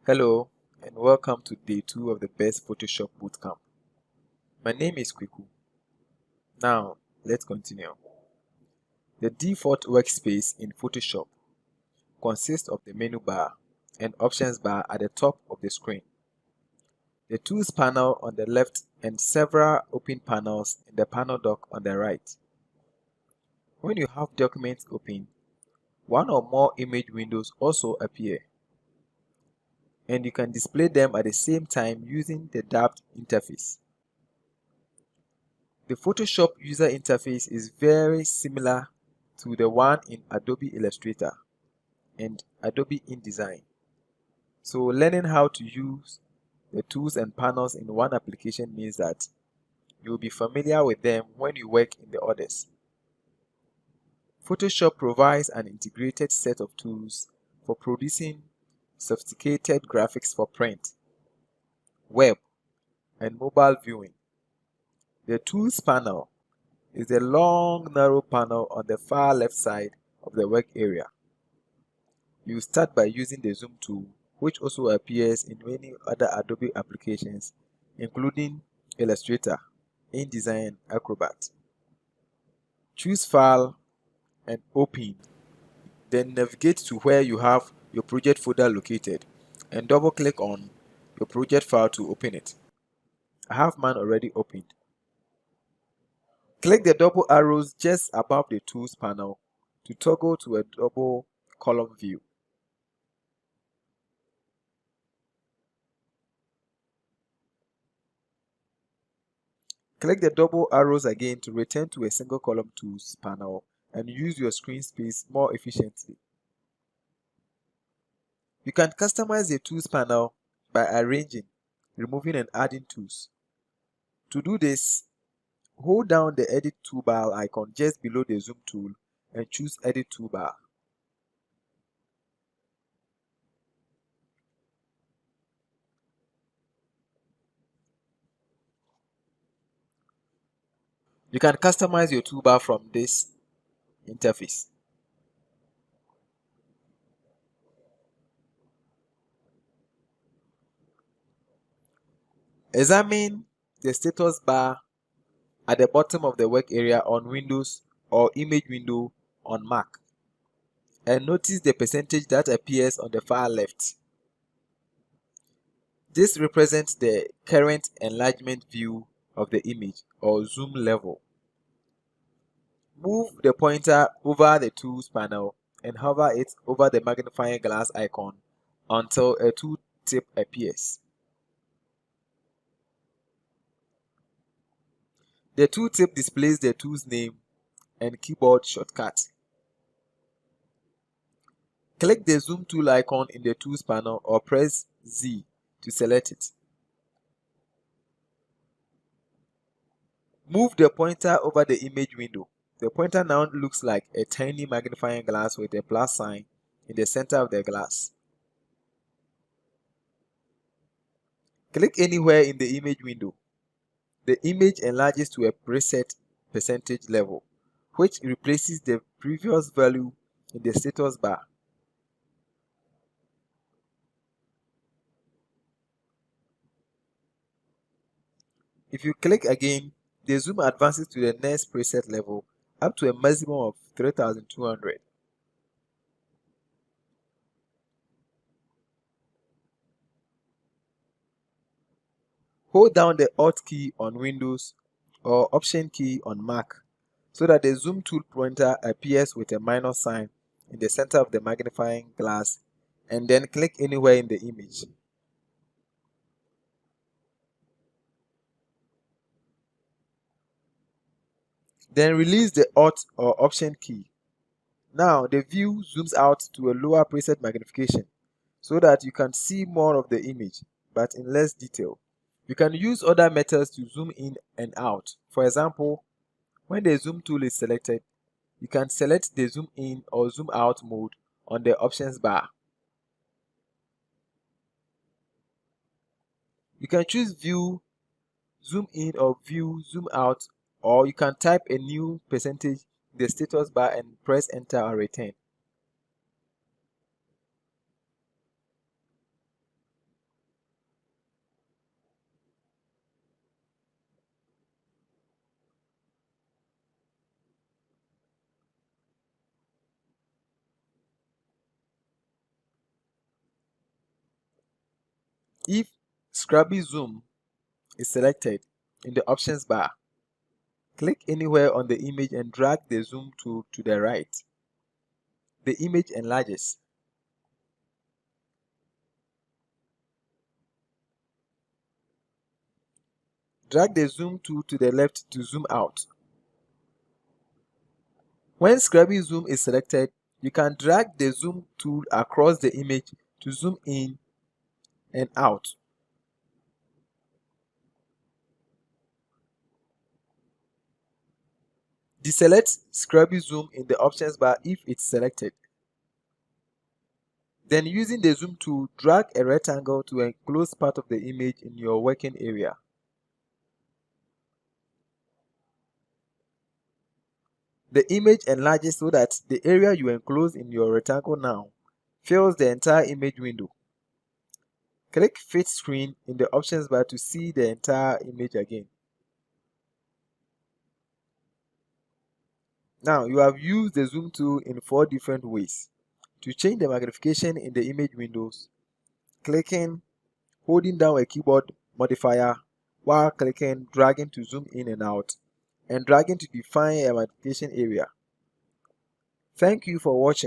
Hello and welcome to day 2 of the Best Photoshop Bootcamp. My name is Kwiku. Now, let's continue. The default workspace in Photoshop consists of the menu bar and options bar at the top of the screen, the tools panel on the left and several open panels in the panel dock on the right. When you have documents open, one or more image windows also appear, and you can display them at the same time using the dabbed interface. The Photoshop user interface is very similar to the one in Adobe Illustrator and Adobe InDesign. So learning how to use the tools and panels in one application means that you will be familiar with them when you work in the others. Photoshop provides an integrated set of tools for producing sophisticated graphics for print, web, and mobile viewing. The Tools panel is the long, narrow panel on the far left side of the work area. You start by using the Zoom tool, which also appears in many other Adobe applications, including Illustrator, InDesign, and Acrobat. Choose File and Open. Then navigate to where you have your project folder located and double-click on your project file to open it. I have mine already opened. Click the double arrows just above the Tools panel to toggle to a double column view. Click the double arrows again to return to a single column Tools panel and use your screen space more efficiently. You can customize the Tools panel by arranging, removing, and adding tools. To do this, hold down the Edit toolbar icon just below the Zoom tool and choose Edit toolbar. You can customize your toolbar from this interface. Examine the status bar at the bottom of the work area on Windows or image window on Mac, and notice the percentage that appears on the far left. This represents the current enlargement view of the image or zoom level. Move the pointer over the Tools panel and hover it over the magnifying glass icon until a tooltip appears. The tooltip displays the tool's name and keyboard shortcut. Click the Zoom tool icon in the Tools panel or press Z to select it. Move the pointer over the image window. The pointer now looks like a tiny magnifying glass with a plus sign in the center of the glass. Click anywhere in the image window. The image enlarges to a preset percentage level, which replaces the previous value in the status bar. If you click again, the zoom advances to the next preset level up to a maximum of 3200. Hold down the Alt key on Windows or Option key on Mac so that the Zoom tool pointer appears with a minus sign in the center of the magnifying glass, and then click anywhere in the image. Then release the Alt or Option key. Now the view zooms out to a lower preset magnification so that you can see more of the image, but in less detail. You can use other methods to zoom in and out. For example, when the Zoom tool is selected, you can select the zoom in or zoom out mode on the options bar. You can choose view, zoom in or view, zoom out, or you can type a new percentage in the status bar and press enter or return. If Scrubby Zoom is selected in the options bar, click anywhere on the image and drag the zoom tool to the right. The image enlarges. Drag the zoom tool to the left to zoom out. When Scrubby Zoom is selected, you can drag the zoom tool across the image to zoom in and out. Deselect Scrubby Zoom in the options bar if it's selected. Then using the zoom tool, drag a rectangle to enclose part of the image in your working area. The image enlarges so that the area you enclose in your rectangle now fills the entire image window. Click Fit Screen in the options bar to see the entire image again. Now you have used the zoom tool in 4 different ways. To change the magnification in the image windows, clicking, holding down a keyboard modifier while clicking, dragging to zoom in and out, and dragging to define a magnification area. Thank you for watching.